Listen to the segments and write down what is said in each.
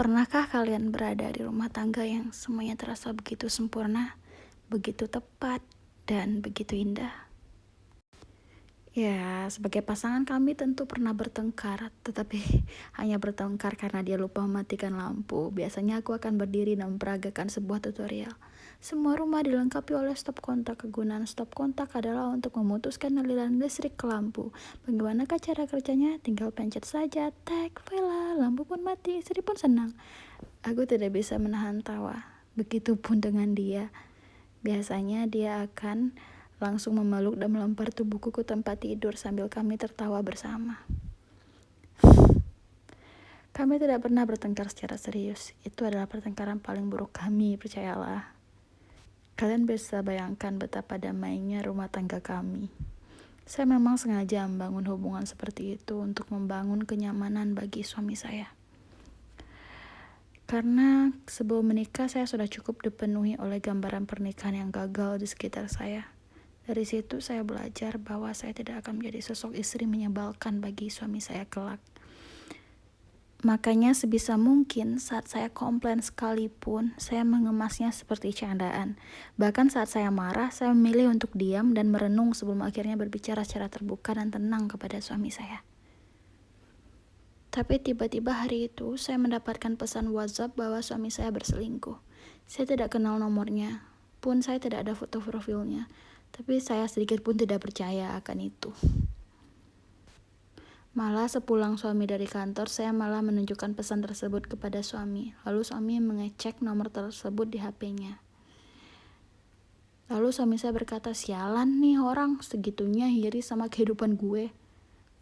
Pernahkah kalian berada di rumah tangga yang semuanya terasa begitu sempurna, begitu tepat, dan begitu indah? Ya, sebagai pasangan kami tentu pernah bertengkar, tetapi hanya bertengkar karena dia lupa mematikan lampu. Biasanya aku akan berdiri dan memperagakan sebuah tutorial. Semua rumah dilengkapi oleh stop kontak. Kegunaan stop kontak adalah untuk memutuskan aliran listrik ke lampu. Bagaimanakah cara kerjanya? Tinggal pencet saja, tek, voila, lampu pun mati, istri pun senang. Aku tidak bisa menahan tawa. Begitupun dengan dia. Biasanya dia akan langsung memeluk dan melempar tubuhku ke tempat tidur sambil kami tertawa bersama. Kami tidak pernah bertengkar secara serius. Itu adalah pertengkaran paling buruk kami, percayalah. Kalian bisa bayangkan betapa damainya rumah tangga kami. Saya memang sengaja membangun hubungan seperti itu untuk membangun kenyamanan bagi suami saya. Karena sebelum menikah saya sudah cukup dipenuhi oleh gambaran pernikahan yang gagal di sekitar saya. Dari situ saya belajar bahwa saya tidak akan menjadi sosok istri menyebalkan bagi suami saya kelak. Makanya sebisa mungkin saat saya komplain sekalipun, saya mengemasnya seperti candaan. Bahkan saat saya marah, saya memilih untuk diam dan merenung sebelum akhirnya berbicara secara terbuka dan tenang kepada suami saya. Tapi tiba-tiba hari itu, saya mendapatkan pesan WhatsApp bahwa suami saya berselingkuh. Saya tidak kenal nomornya, pun saya tidak ada foto profilnya. Tapi saya sedikit pun tidak percaya akan itu. Malah sepulang suami dari kantor, saya malah menunjukkan pesan tersebut kepada suami. Lalu suami mengecek nomor tersebut di HP-nya. Lalu suami saya berkata, sialan nih orang, segitunya iri sama kehidupan gue.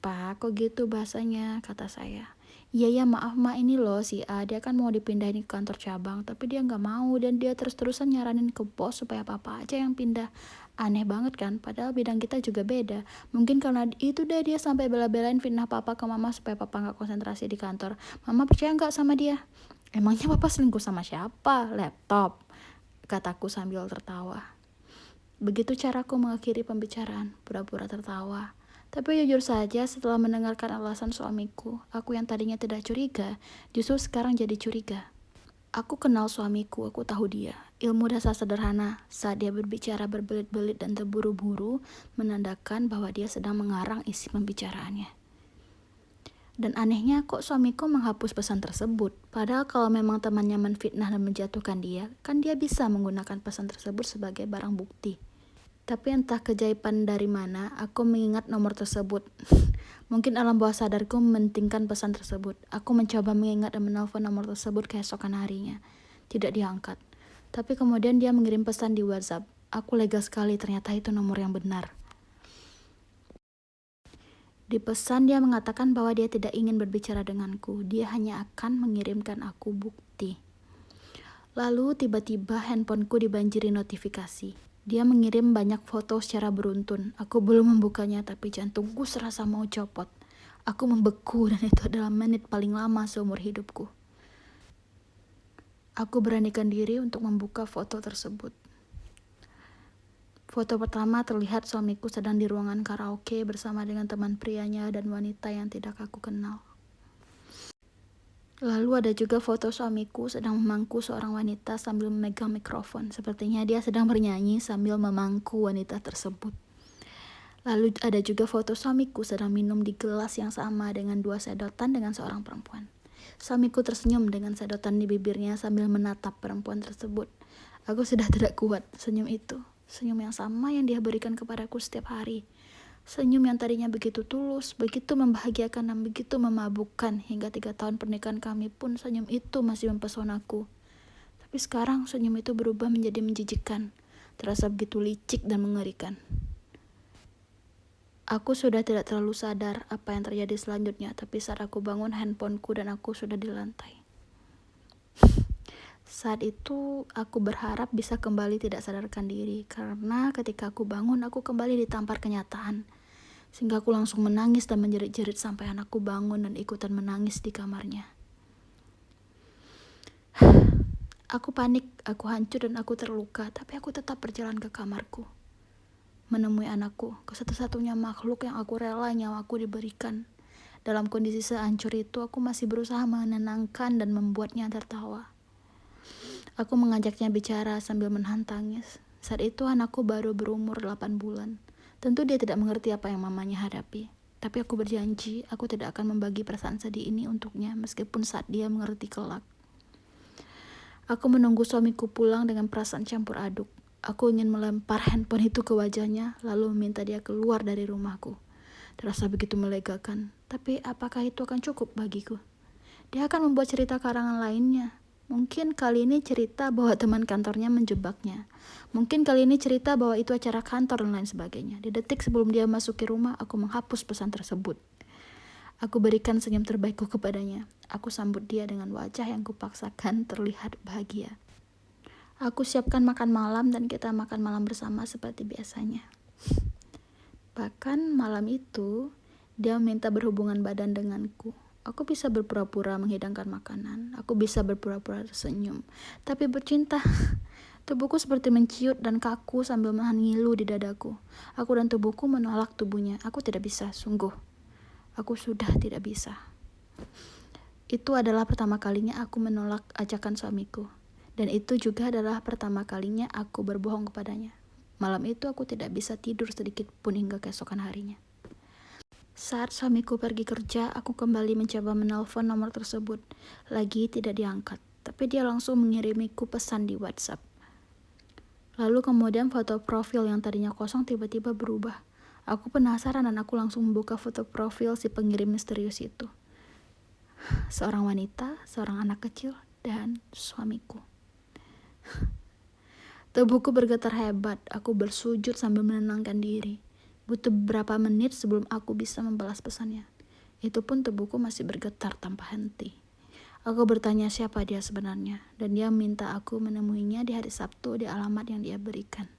Pak, kok gitu bahasanya, kata saya. Iya maaf ini loh si A, dia kan mau dipindahin ke kantor cabang, tapi dia gak mau dan dia terus-terusan nyaranin ke bos supaya papa aja yang pindah. Aneh banget kan, padahal bidang kita juga beda. Mungkin karena itu deh dia sampai bela-belain fitnah papa ke mama supaya papa gak konsentrasi di kantor. Mama percaya gak sama dia? Emangnya papa selingkuh sama siapa? Laptop, kataku sambil tertawa. Begitu caraku mengakhiri pembicaraan, pura-pura tertawa. Tapi jujur saja setelah mendengarkan alasan suamiku, aku yang tadinya tidak curiga, justru sekarang jadi curiga. Aku kenal suamiku, aku tahu dia. Ilmu dasar sederhana, saat dia berbicara berbelit-belit dan terburu-buru, menandakan bahwa dia sedang mengarang isi pembicaraannya. Dan anehnya kok suamiku menghapus pesan tersebut, padahal kalau memang temannya menfitnah dan menjatuhkan dia, kan dia bisa menggunakan pesan tersebut sebagai barang bukti. Tapi entah keajaiban dari mana, aku mengingat nomor tersebut. Mungkin alam bawah sadarku mementingkan pesan tersebut. Aku mencoba mengingat dan menelpon nomor tersebut keesokan harinya. Tidak diangkat. Tapi kemudian dia mengirim pesan di WhatsApp. Aku lega sekali, ternyata itu nomor yang benar. Di pesan dia mengatakan bahwa dia tidak ingin berbicara denganku. Dia hanya akan mengirimkan aku bukti. Lalu tiba-tiba handphoneku dibanjiri notifikasi. Dia mengirim banyak foto secara beruntun. Aku belum membukanya tapi jantungku serasa mau copot. Aku membeku dan itu adalah menit paling lama seumur hidupku. Aku beranikan diri untuk membuka foto tersebut. Foto pertama terlihat suamiku sedang di ruangan karaoke bersama dengan teman prianya dan wanita yang tidak aku kenal. Lalu ada juga foto suamiku sedang memangku seorang wanita sambil memegang mikrofon. Sepertinya dia sedang bernyanyi sambil memangku wanita tersebut. Lalu ada juga foto suamiku sedang minum di gelas yang sama dengan 2 sedotan dengan seorang perempuan. Suamiku tersenyum dengan sedotan di bibirnya sambil menatap perempuan tersebut. Aku sudah tidak kuat senyum itu. Senyum yang sama yang dia berikan kepadaku setiap hari. Senyum yang tadinya begitu tulus, begitu membahagiakan dan begitu memabukkan. Hingga 3 tahun pernikahan kami pun senyum itu masih mempesonaku. Tapi sekarang senyum itu berubah menjadi menjijikkan. Terasa begitu licik dan mengerikan. Aku sudah tidak terlalu sadar apa yang terjadi selanjutnya. Tapi saat aku bangun handphoneku dan aku sudah di lantai. Saat itu aku berharap bisa kembali tidak sadarkan diri. Karena ketika aku bangun aku kembali ditampar kenyataan. Sehingga aku langsung menangis dan menjerit-jerit sampai anakku bangun dan ikutan menangis di kamarnya. Aku panik, aku hancur dan aku terluka, tapi aku tetap berjalan ke kamarku. Menemui anakku, ke satu-satunya makhluk yang aku rela nyawaku diberikan. Dalam kondisi sehancur itu, aku masih berusaha menenangkan dan membuatnya tertawa. Aku mengajaknya bicara sambil menahan tangis. Saat itu anakku baru berumur 8 bulan. Tentu dia tidak mengerti apa yang mamanya hadapi. Tapi aku berjanji, aku tidak akan membagi perasaan sedih ini untuknya meskipun saat dia mengerti kelak. Aku menunggu suamiku pulang dengan perasaan campur aduk. Aku ingin melempar handphone itu ke wajahnya, lalu meminta dia keluar dari rumahku. Terasa begitu melegakan, tapi apakah itu akan cukup bagiku? Dia akan membuat cerita karangan lainnya. Mungkin kali ini cerita bahwa teman kantornya menjebaknya. Mungkin kali ini cerita bahwa itu acara kantor dan lain sebagainya. Di detik sebelum dia masuk ke rumah, aku menghapus pesan tersebut. Aku berikan senyum terbaikku kepadanya. Aku sambut dia dengan wajah yang kupaksakan terlihat bahagia. Aku siapkan makan malam dan kita makan malam bersama seperti biasanya. Bahkan malam itu, dia minta berhubungan badan denganku. Aku bisa berpura-pura menghidangkan makanan. Aku bisa berpura-pura tersenyum. Tapi bercinta, tubuhku seperti menciut dan kaku sambil menahan ngilu di dadaku. Aku dan tubuhku menolak tubuhnya. Aku tidak bisa, sungguh. Aku sudah tidak bisa. Itu adalah pertama kalinya aku menolak ajakan suamiku. Dan itu juga adalah pertama kalinya aku berbohong kepadanya. Malam itu aku tidak bisa tidur sedikit pun hingga keesokan harinya. Saat suamiku pergi kerja, aku kembali mencoba menelpon nomor tersebut. Lagi tidak diangkat, tapi dia langsung mengirimiku pesan di WhatsApp. Lalu kemudian foto profil yang tadinya kosong tiba-tiba berubah. Aku penasaran dan aku langsung membuka foto profil si pengirim misterius itu. Seorang wanita, seorang anak kecil, dan suamiku. Tubuhku bergetar hebat, aku bersujud sambil menenangkan diri. Butuh beberapa menit sebelum aku bisa membalas pesannya. Itu pun tubuhku masih bergetar tanpa henti. Aku bertanya siapa dia sebenarnya, dan dia minta aku menemuinya di hari Sabtu di alamat yang dia berikan.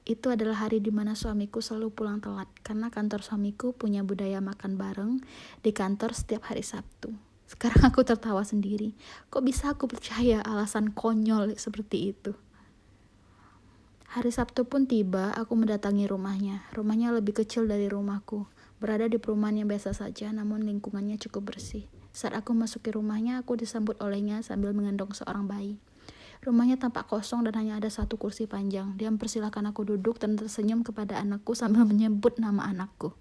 Itu adalah hari di mana suamiku selalu pulang telat, karena kantor suamiku punya budaya makan bareng di kantor setiap hari Sabtu. Sekarang aku tertawa sendiri. Kok bisa aku percaya alasan konyol seperti itu? Hari Sabtu pun tiba, aku mendatangi rumahnya. Rumahnya lebih kecil dari rumahku. Berada di perumahan yang biasa saja, namun lingkungannya cukup bersih. Saat aku masuk ke rumahnya, aku disambut olehnya sambil menggendong seorang bayi. Rumahnya tampak kosong dan hanya ada satu kursi panjang. Dia mempersilahkan aku duduk dan tersenyum kepada anakku sambil menyebut nama anakku.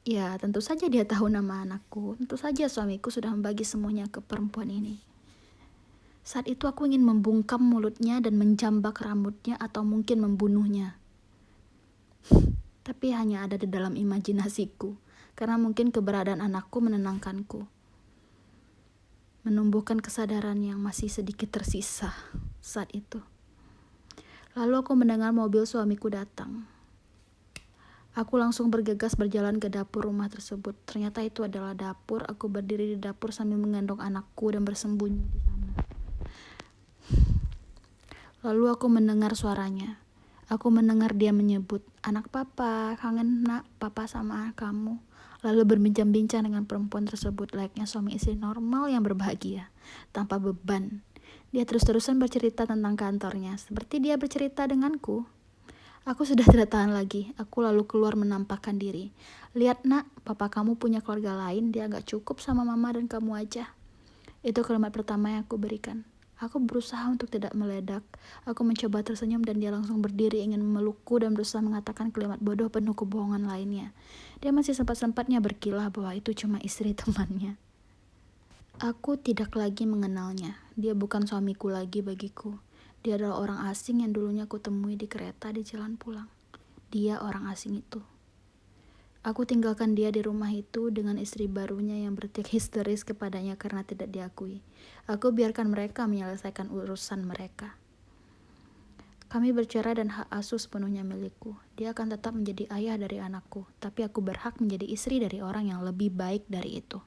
Ya, tentu saja dia tahu nama anakku. Tentu saja suamiku sudah membagi semuanya ke perempuan ini. Saat itu aku ingin membungkam mulutnya dan menjambak rambutnya atau mungkin membunuhnya. Tapi hanya ada di dalam imajinasiku, karena mungkin keberadaan anakku menenangkanku. Menumbuhkan kesadaran yang masih sedikit tersisa saat itu. Lalu aku mendengar mobil suamiku datang. Aku langsung bergegas berjalan ke dapur rumah tersebut. Ternyata itu adalah dapur. Aku berdiri di dapur sambil menggendong anakku dan bersembunyi di sana. Lalu aku mendengar suaranya. Aku mendengar dia menyebut, "Anak papa, kangen nak, papa sama kamu." Lalu berbincang-bincang dengan perempuan tersebut layaknya suami istri normal yang berbahagia, tanpa beban. Dia terus-terusan bercerita tentang kantornya, seperti dia bercerita denganku. Aku sudah tidak tahan lagi. Aku lalu keluar menampakkan diri. "Lihat nak, papa kamu punya keluarga lain, dia gak cukup sama mama dan kamu aja." Itu kalimat pertama yang aku berikan. Aku berusaha untuk tidak meledak. Aku mencoba tersenyum dan dia langsung berdiri ingin memelukku dan berusaha mengatakan kalimat bodoh penuh kebohongan lainnya. Dia masih sempat-sempatnya berkilah bahwa itu cuma istri temannya. Aku tidak lagi mengenalnya. Dia bukan suamiku lagi bagiku. Dia adalah orang asing yang dulunya aku temui di kereta di jalan pulang. Dia orang asing itu. Aku tinggalkan dia di rumah itu dengan istri barunya yang berteriak histeris kepadanya karena tidak diakui. Aku biarkan mereka menyelesaikan urusan mereka. Kami bercerai dan hak asuh sepenuhnya milikku. Dia akan tetap menjadi ayah dari anakku, tapi aku berhak menjadi istri dari orang yang lebih baik dari itu.